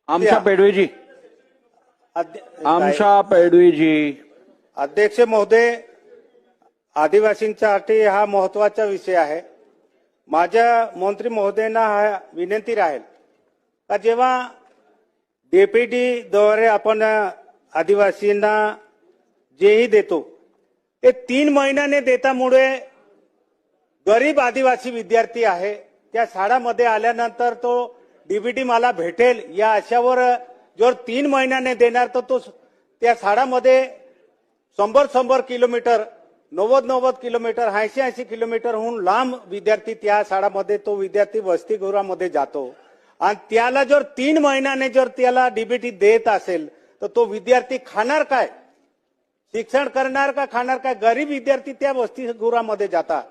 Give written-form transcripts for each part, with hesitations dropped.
आमशा पेडवेजी, आमशा पेडवेजी. अध्यक्ष महोदय, आदिवासींसाठी हा महत्वाचा विषय आहे. माझ्या मंत्री महोदयांना हा विनंती राहील का जेव्हा डेप्युटी द्वारे आपण आदिवासींना जेही देतो ते 3 महिन्याने देतामुळे गरीब आदिवासी विद्यार्थी आहे त्या शाळांमध्ये आल्यानंतर तो डीबीटी मला भेटेल या आशावर जर 3 महिन्याने देणार तर तो त्या शाळांमध्ये 100 किलोमीटर 90 किलोमीटर 80 किलोमीटरहून लांब विद्यार्थी त्या शाळांमध्ये तो विद्यार्थी वसतिगृहामध्ये जातो आणि त्याला जर 3 महिन्याने जर त्याला डीबीटी देत असेल तर तो विद्यार्थी खाणार काय, शिक्षण करणार का खाणार काय. गरीब विद्यार्थी त्या वसतिगृहामध्ये जातात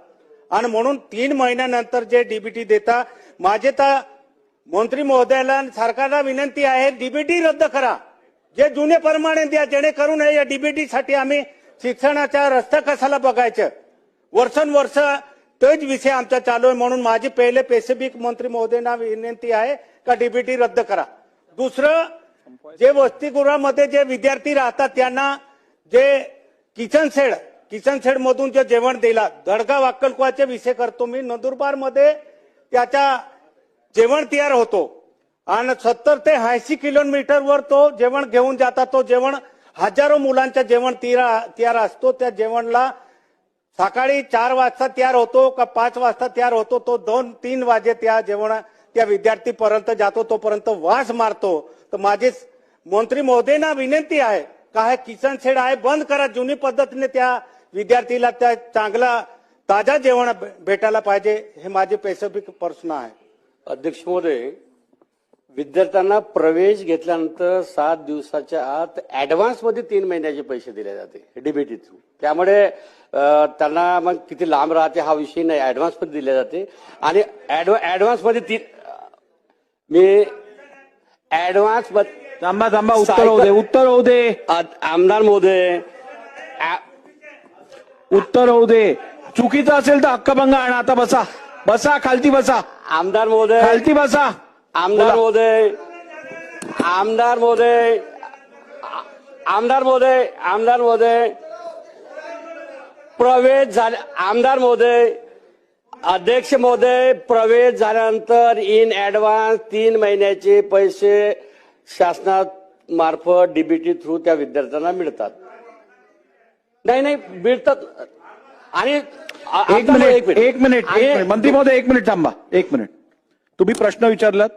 आणि म्हणून 3 महिन्यानंतर जे डीबीटी देता. माझे तर मंत्री महोदयाला सरकारला विनंती आहे डीबीटी रद्द करा, जे जुने प्रमाणे द्या, जेणेकरून या डीबीटी साठी आम्ही शिक्षणाचा रस्ता कशाला बघायचं. वर्षानुवर्ष तोच विषय आमचा चालू आहे. म्हणून माझी पहिले स्पेसिफिक मंत्री महोदयांना विनंती आहे का डीबीटी रद्द करा. दुसरं, जे वसतिगृहामध्ये जे विद्यार्थी राहतात त्यांना जे किचन शेड मधून जे जेवण दिला, दडगाव अक्कलकोटचे विषय करतो मी. नंदुरबार मध्ये त्याचा जेवण तयार होतो आणि 70 ते 80 किलोमीटरवर तो जेवण घेऊन जातात. तो जेवण हजारो मुलांचा जेवण तयार असतो. त्या जेवणला सकाळी 4 वाजता तयार होतो का 5 वाजता तयार होतो, तो 2-3 वाजे त्या त्या विद्यार्थीपर्यंत जातो, तोपर्यंत वास मारतो. तर माझे मंत्री महोदयांना विनंती आहे का हे किचन शेड आहे बंद करा. जुनी पद्धतीने त्या विद्यार्थीला त्या चांगला ताजा जेवण भेटायला पाहिजे. हे माझे स्पेसिफिक प्रश्न आहे. अध्यक्ष महोदय, विद्यार्थ्यांना प्रवेश घेतल्यानंतर 7 दिवसाच्या आत ऍडव्हान्स मध्ये 3 महिन्याचे पैसे दिले जाते डीबीटी थ्रू. त्यामुळे त्यांना मग किती लांब राहते हा विषय नाही, ऍडव्हान्स मध्ये दिले जाते. आणि ऍडव्हान्स मध्ये मी ऍडव्हान्स थांबा उत्तर होऊ दे आमदार महोदय, उत्तर होऊ दे. चुकीचं असेल तर हक्कभंग आणा. आता बसा खालती बसा. आमदार महोदय, खालती बसा. आमदार महोदय, आमदार महोदय, आमदार महोदय, आमदार महोदय, प्रवेश झाले. आमदार महोदय, अध्यक्ष महोदय, प्रवेश झाल्यानंतर इन ऍडव्हान्स 3 महिन्याचे पैसे शासनामार्फत डीबीटी थ्रू त्या विद्यार्थ्यांना मिळतात. नाही मिळतात. आणि एक मिनिट मंत्री महोदय, 1 मिनिट थांबा. 1 मिनिट. तुम्ही प्रश्न विचारलात.